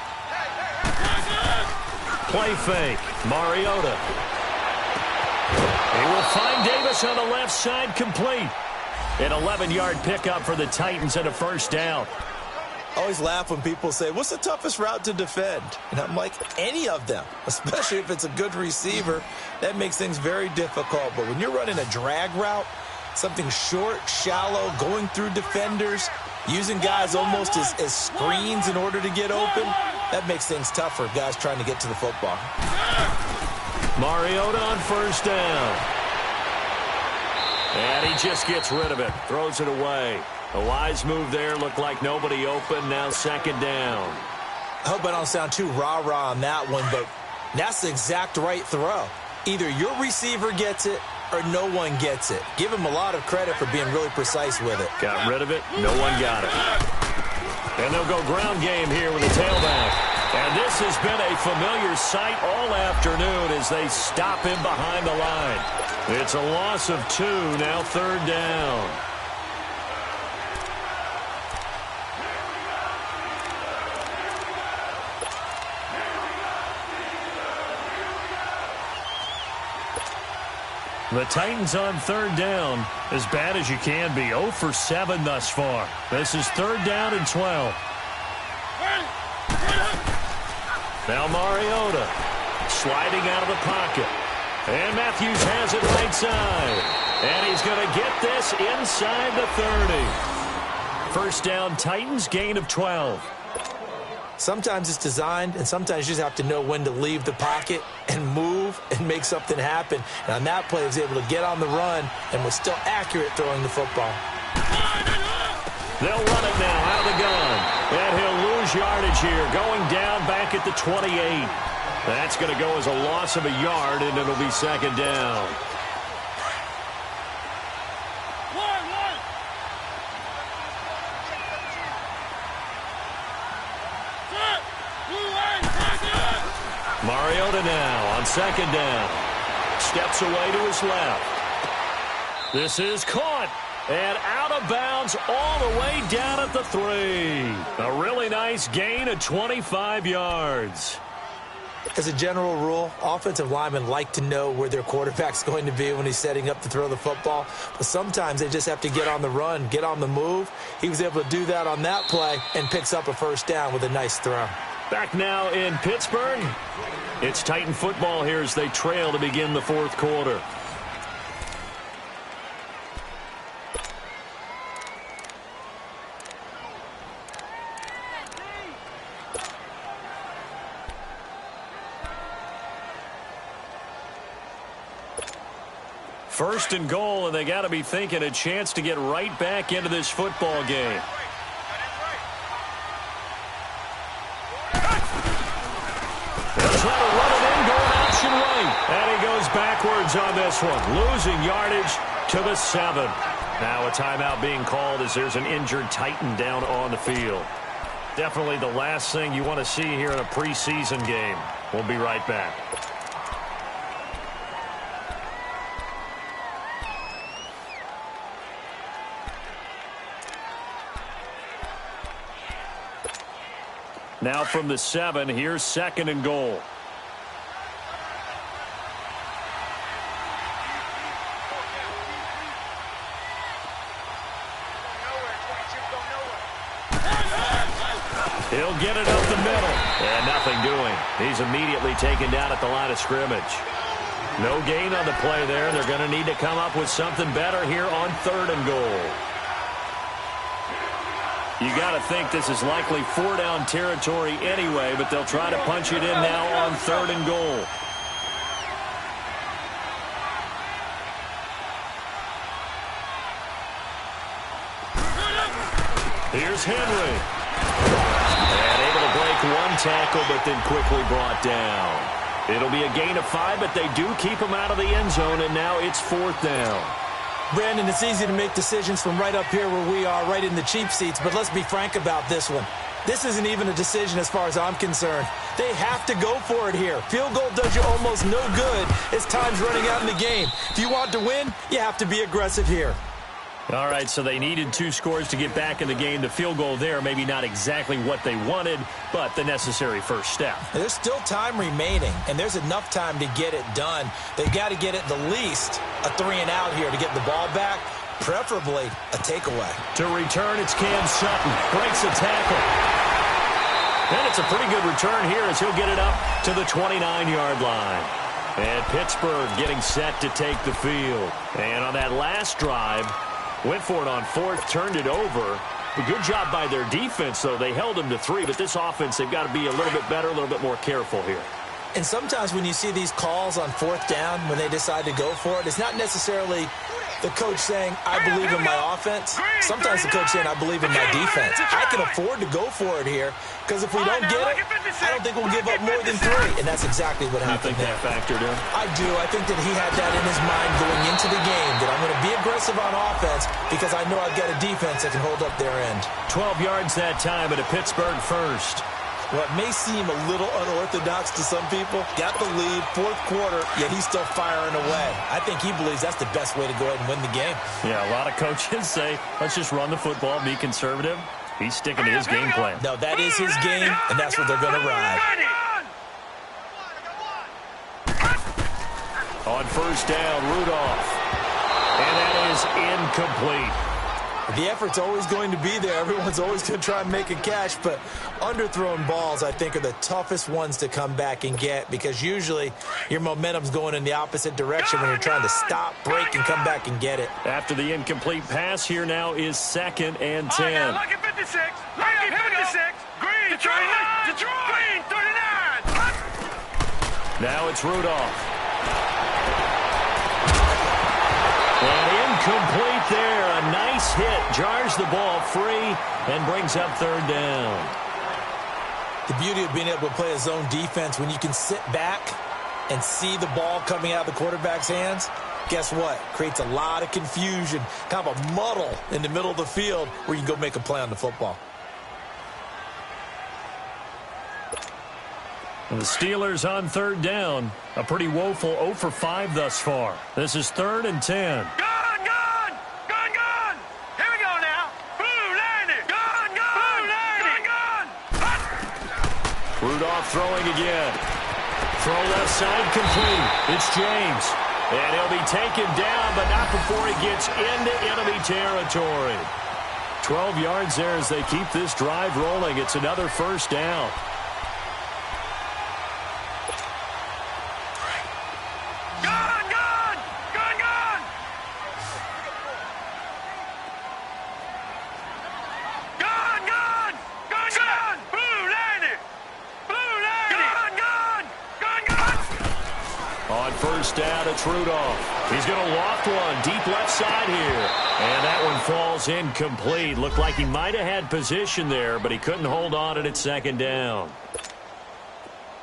Play fake. Mariota. He will find Davis on the left side, complete. An 11-yard pickup for the Titans and a first down.
I always laugh when people say, what's the toughest route to defend? And I'm like, any of them, especially if it's a good receiver. That makes things very difficult. But when you're running a drag route, something short, shallow, going through defenders, Using guys almost as screens in order to get open, that makes things tough for guys trying to get to the football.
Mariota on first down. And he just gets rid of it, throws it away. A wise move there, looked like nobody open, now second down.
I hope I don't sound too rah-rah on that one, but that's the exact right throw. Either your receiver gets it or no one gets it. Give him a lot of credit for being really precise with it.
Got rid of it. No one got it. And they'll go ground game here with a tailback. And this has been a familiar sight all afternoon as they stop him behind the line. It's a loss of 2, now third down. The Titans on third down, as bad as you can be, 0 for 7 thus far. This is third down and 12. Now Mariota sliding out of the pocket. And Matthews has it right side. And he's going to get this inside the 30. First down Titans, gain of 12.
Sometimes it's designed, and sometimes you just have to know when to leave the pocket and move and make something happen. And on that play, he was able to get on the run and was still accurate throwing the football.
They'll run it now out of the gun. And he'll lose yardage here, going down back at the 28. That's going to go as a loss of a yard, and it'll be second down. Mariota now on second down. Steps away to his left. This is caught. And out of bounds all the way down at the 3. A really nice gain of 25 yards.
As a general rule, offensive linemen like to know where their quarterback's going to be when he's setting up to throw the football. But sometimes they just have to get on the run, get on the move. He was able to do that on that play and picks up a first down with a nice throw.
Back now in Pittsburgh. It's Titan football here as they trail to begin the fourth quarter. First and goal, and they got to be thinking a chance to get right back into this football game. They'll try to run it in, going option right. And he goes backwards on this one, losing yardage to the 7. Now a timeout being called as there's an injured Titan down on the field. Definitely the last thing you want to see here in a preseason game. We'll be right back. Now from the 7, here's second and goal. He'll get it up the middle. And nothing doing. He's immediately taken down at the line of scrimmage. No gain on the play there. They're going to need to come up with something better here on third and goal. You got to think this is likely 4-down territory anyway, but they'll try to punch it in now on third and goal. Here's Henry. And able to break one tackle, but then quickly brought down. It'll be a gain of 5, but they do keep him out of the end zone, and now it's fourth down.
Brandon, it's easy to make decisions from right up here where we are, right in the cheap seats, but let's be frank about this one. This isn't even a decision as far as I'm concerned. They have to go for it here. Field goal does you almost no good as time's running out in the game. If you want to win, you have to be aggressive here.
All right, so they needed 2 scores to get back in the game. The field goal there, maybe not exactly what they wanted, but the necessary first step.
There's still time remaining, and there's enough time to get it done. They've got to get at the least a 3-and-out here to get the ball back, preferably a takeaway.
To return, it's Cam Sutton. Breaks a tackle. And it's a pretty good return here as he'll get it up to the 29-yard line. And Pittsburgh getting set to take the field. And on that last drive, went for it on fourth, turned it over, A good job by their defense, though. They held them to 3, but this offense, they've got to be a little bit better, a little bit more careful here.
And sometimes when you see these calls on 4th down, when they decide to go for it, it's not necessarily the coach saying, I believe in my offense. Sometimes the coach saying, I believe in my defense. I can afford to go for it here because if we don't get it, I don't think we'll give up more than 3. And that's exactly what happened there.
You think that factored in?
I do. I think that he had that in his mind going into the game, that I'm going to be aggressive on offense because I know I've got a defense that can hold up their end.
12 yards that time at a Pittsburgh first.
What may seem a little unorthodox to some people, got the lead, 4th quarter, yet he's still firing away. I think he believes that's the best way to go ahead and win the game.
Yeah, a lot of coaches say, let's just run the football, be conservative. He's sticking to his game plan.
No, that is his game, and that's what they're going to ride.
On 1st down, Rudolph. And that is incomplete.
The effort's always going to be there. Everyone's always going to try and make a catch, but underthrown balls, I think, are the toughest ones to come back and get because usually your momentum's going in the opposite direction when you're trying to stop, break, and come back and get it.
After the incomplete pass, here now is 2nd and 10.
Lucky 56. Lucky 56. Green, Detroit. Green, 39.
Now it's Rudolph. And incomplete there. A nice hit. Jars the ball free and brings up 3rd down.
The beauty of being able to play a zone defense when you can sit back and see the ball coming out of the quarterback's hands, guess what? Creates a lot of confusion, kind of a muddle in the middle of the field where you can go make a play on the football.
And the Steelers on 3rd down. A pretty woeful 0 for 5 thus far. This is 3rd and 10. Rudolph throwing again. Throw left side complete. It's James. And he'll be taken down, but not before he gets into enemy territory. 12 yards there as they keep this drive rolling. It's another 1st down. On 1st down, it's Rudolph. He's going to loft one deep left side here. And that one falls incomplete. Looked like he might have had position there, but he couldn't hold on it at 2nd down.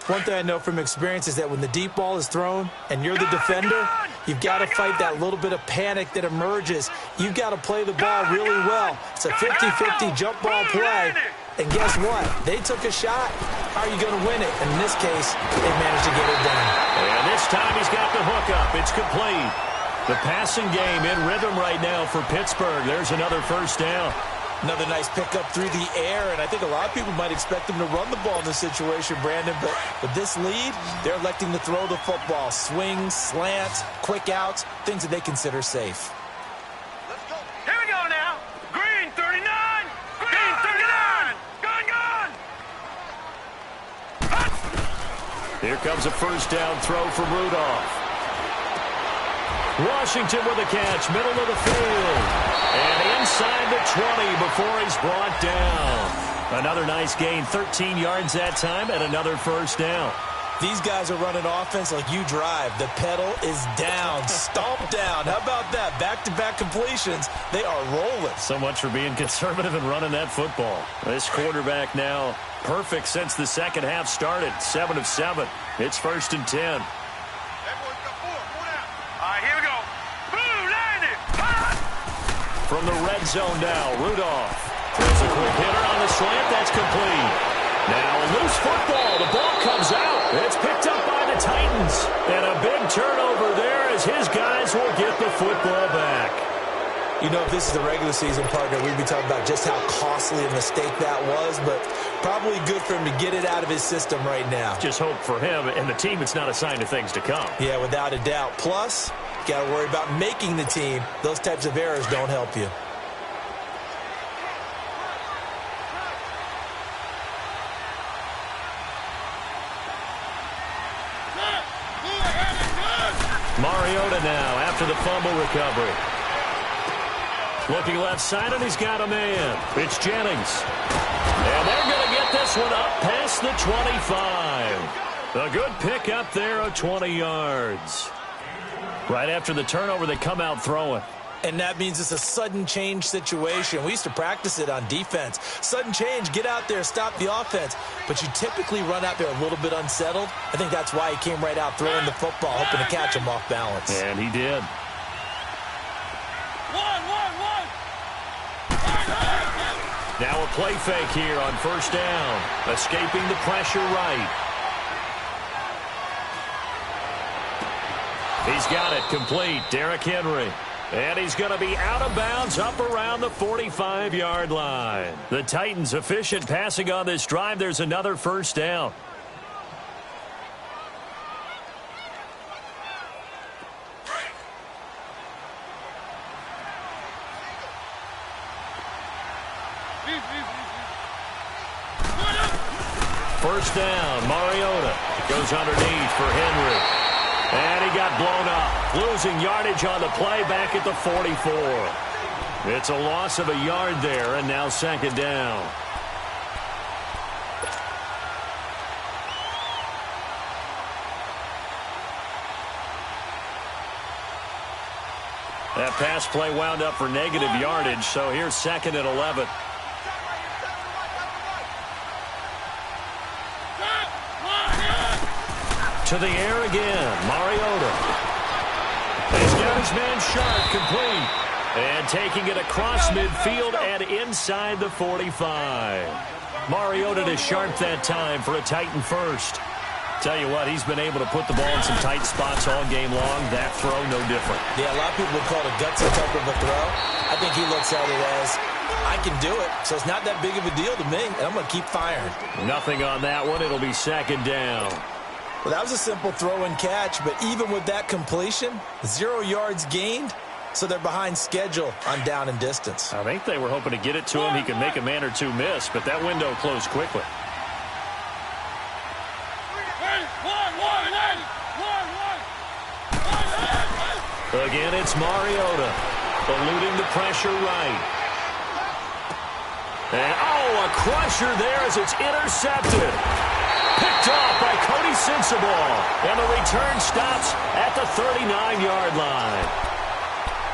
One thing I know from experience is that when the deep ball is thrown and you're the defender, you've got to fight that little bit of panic that emerges. You've got to play the ball really well. It's a 50-50 jump ball play. And guess what? They took a shot. How are you going to win it? And in this case, they managed to get it done.
And this time he's got the hook up. It's complete. The passing game in rhythm right now for Pittsburgh. There's another 1st down.
Another nice pickup through the air, and I think a lot of people might expect them to run the ball in this situation, Brandon, but with this lead, they're electing to throw the football. Swings, slants, quick outs, things that they consider safe.
Let's go. Here we go now. Green, 39. Green, 39. Gone.
Here comes a 1st down throw from Rudolph. Washington with a catch, middle of the field. And inside the 20 before he's brought down. Another nice gain, 13 yards that time, and another 1st down.
These guys are running offense like you drive. The pedal is down, stomped down. How about that? Back-to-back completions. They are rolling.
So much for being conservative and running that football. This quarterback now perfect since the 2nd half started. 7 of 7. It's 1st and 10. From the red zone now, Rudolph throws a quick hitter on the slant. That's complete. Now a loose football. The ball comes out. It's picked up by the Titans. And a big turnover there as his guys will get the football back.
You know, if this is the regular season, partner, we'd be talking about just how costly a mistake that was, but probably good for him to get it out of his system right now.
Just hope for him and the team it's not a sign of things to come.
Yeah, without a doubt. Plus, got to worry about making the team. Those types of errors don't help you.
Mariota now after the fumble recovery. Looking left side, and he's got a man. It's Jennings. And they're going to get this one up past the 25. A good pick up there of 20 yards. Right after the turnover, they come out throwing.
And that means it's a sudden change situation. We used to practice it on defense. Sudden change, get out there, stop the offense. But you typically run out there a little bit unsettled. I think that's why he came right out throwing the football, hoping to catch him off balance.
And he did. Now a play fake here on first down. Escaping the pressure right. He's got it complete. Derrick Henry. And he's going to be out of bounds up around the 45-yard line. The Titans efficient passing on this drive. There's another first down. First down, Mariota goes underneath for Henry. And he got blown up, losing yardage on the play back at the 44. It's a loss of a yard there, and now second down. That pass play wound up for negative yardage, so here's second and 11. To the air again, Mariota. He's got his man Sharp complete. And taking it across midfield and inside the 45. Mariota to Sharp that time for a Titan first. Tell you what, he's been able to put the ball in some tight spots all game long. That throw, no different.
Yeah, a lot of people would call it a gutsy type of a throw. I think he looks at it as, I can do it, so it's not that big of a deal to me, and I'm going to keep firing.
Nothing on that one. It'll be second down.
Well, that was a simple throw and catch, but even with that completion, 0 yards gained, so they're behind schedule on down and distance.
I think they were hoping to get it to him. He could make a man or two miss, but that window closed quickly. Again, it's Mariota, eluding the pressure right. And, a crusher there as it's intercepted. Picked off by Cody Sensabaugh. And the return stops at the 39-yard line.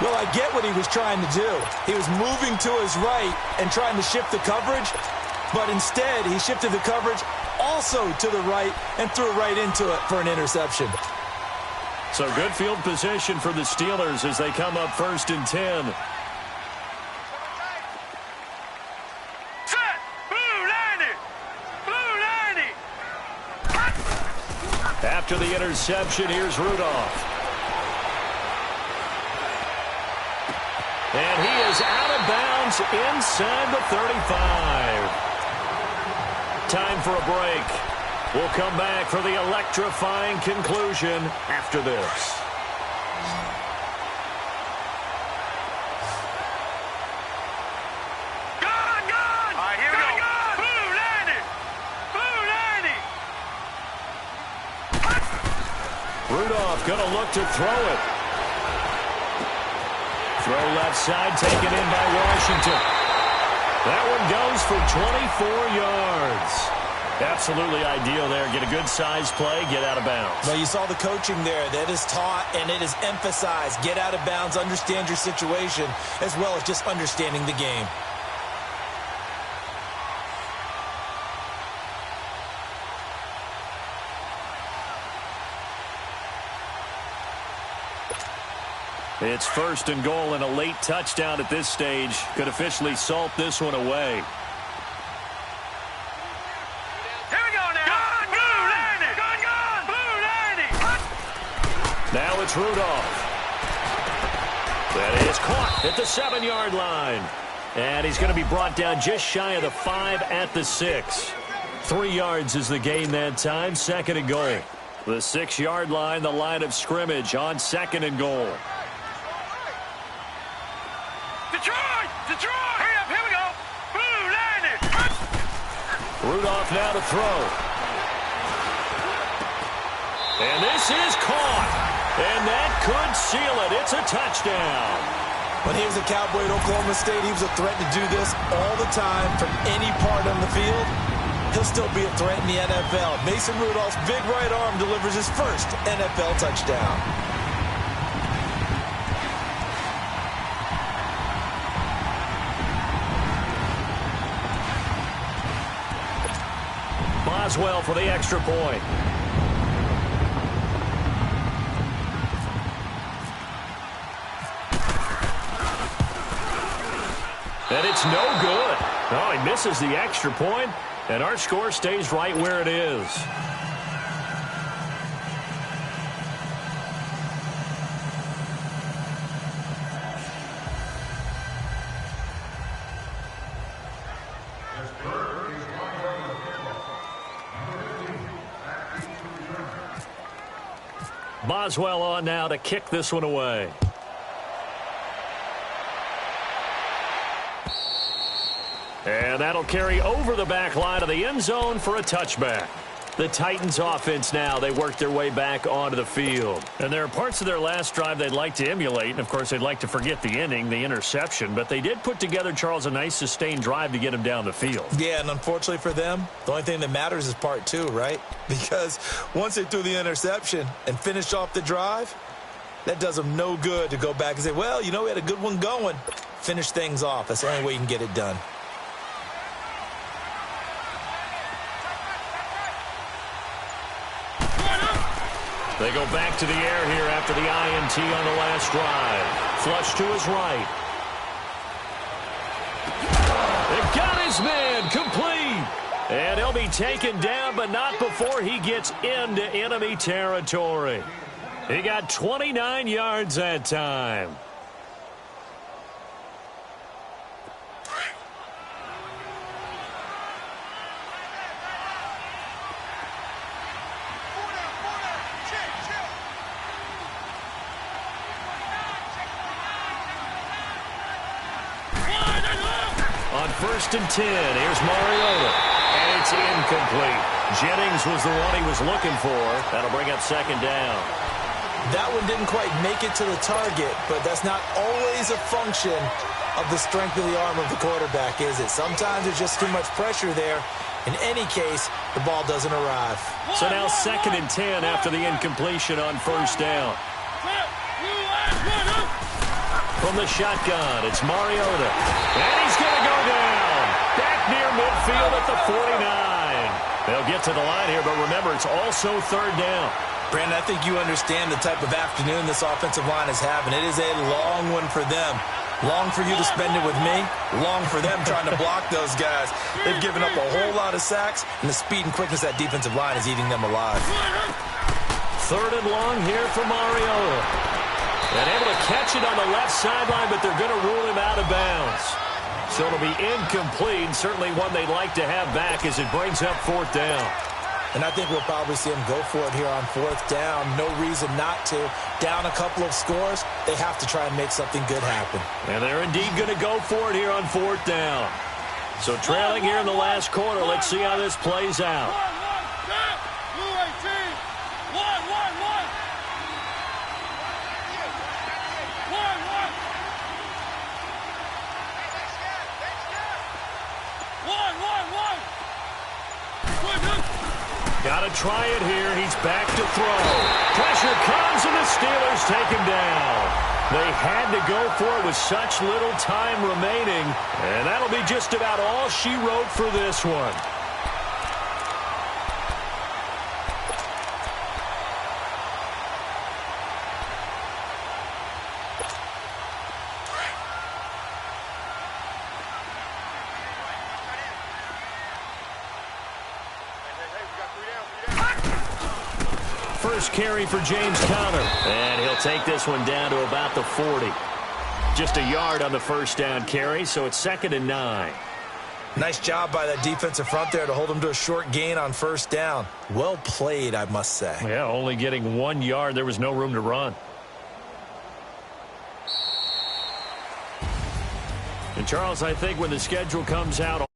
Well, I get what he was trying to do. He was moving to his right and trying to shift the coverage, but instead he shifted the coverage also to the right and threw right into it for an interception.
So good field position for the Steelers as they come up first and 10. After the interception, here's Rudolph. And he is out of bounds inside the 35. Time for a break. We'll come back for the electrifying conclusion after this.
All right, here we go. Blue landing.
Rudolph going to look to throw it. Throw left side, taken in by Washington. That one goes for 24 yards. Absolutely ideal there. Get a good size play, get out of bounds.
Well, you saw the coaching there. That is taught and it is emphasized. Get out of bounds, understand your situation, as well as just understanding the game.
It's first and goal, and a late touchdown at this stage could officially salt this one away. Now it's Rudolph. That is caught at the 7-yard line. And he's going to be brought down just shy of the 5 at the 6. 3 yards is the gain that time. Second and goal. The 6-yard line, the line of scrimmage on second and goal.
Detroit! Hurry up, here we go! Blue landed!
Rudolph now to throw. And this is caught. And that could seal it. It's a touchdown.
When he was a Cowboy at Oklahoma State, he was a threat to do this all the time from any part on the field. He'll still be a threat in the NFL. Mason Rudolph's big right arm delivers his first NFL touchdown.
Boswell for the extra point. And it's no good. Oh, he misses the extra point, and our score stays right where it is. Boswell on now to kick this one away. And that'll carry over the back line of the end zone for a touchback. The Titans offense now, they work their way back onto the field. And there are parts of their last drive they'd like to emulate. And, of course, they'd like to forget the inning, the interception. But they did put together, Charles, a nice sustained drive to get him down the field.
Yeah, and unfortunately for them, the only thing that matters is part two, right? Because once they threw the interception and finished off the drive, that does them no good to go back and say, well, you know, we had a good one going. Finish things off. That's the only way you can get it done.
They go back to the air here after the INT on the last drive. Flush to his right. They got his man complete. And he'll be taken down, but not before he gets into enemy territory. He got 29 yards that time. On 1st and 10, here's Mariota. And it's incomplete. Jennings was the one he was looking for. That'll bring up 2nd down.
That one didn't quite make it to the target, but that's not always a function of the strength of the arm of the quarterback, is it? Sometimes there's just too much pressure there. In any case, the ball doesn't arrive.
So now 2nd and 10 after the incompletion on 1st down. From the shotgun, it's Mariota. And he's going to go down. Back near midfield at the 49. They'll get to the line here, but remember, it's also 3rd down.
Brandon, I think you understand the type of afternoon this offensive line is having. It is a long one for them. Long for you to spend it with me. Long for them trying to block those guys. They've given up a whole lot of sacks, and the speed and quickness of that defensive line is eating them alive.
3rd and long here for Mariota. And able to catch it on the left sideline, but they're going to rule him out of bounds. So it'll be incomplete, certainly one they'd like to have back as it brings up 4th down.
And I think we'll probably see him go for it here on 4th down. No reason not to. Down a couple of scores, they have to try and make something good happen.
And they're indeed going to go for it here on 4th down. So trailing here in the last quarter, let's see how this plays out. Got to try it here. He's back to throw. Pressure comes, and the Steelers take him down. They had to go for it with such little time remaining, and that'll be just about all she wrote for this one. First carry for James Conner. And he'll take this one down to about the 40. Just a yard on the 1st down carry, so it's 2nd and 9.
Nice job by that defensive front there to hold him to a short gain on 1st down. Well played, I must say.
Yeah, only getting 1 yard. There was no room to run. And, Charles, I think when the schedule comes out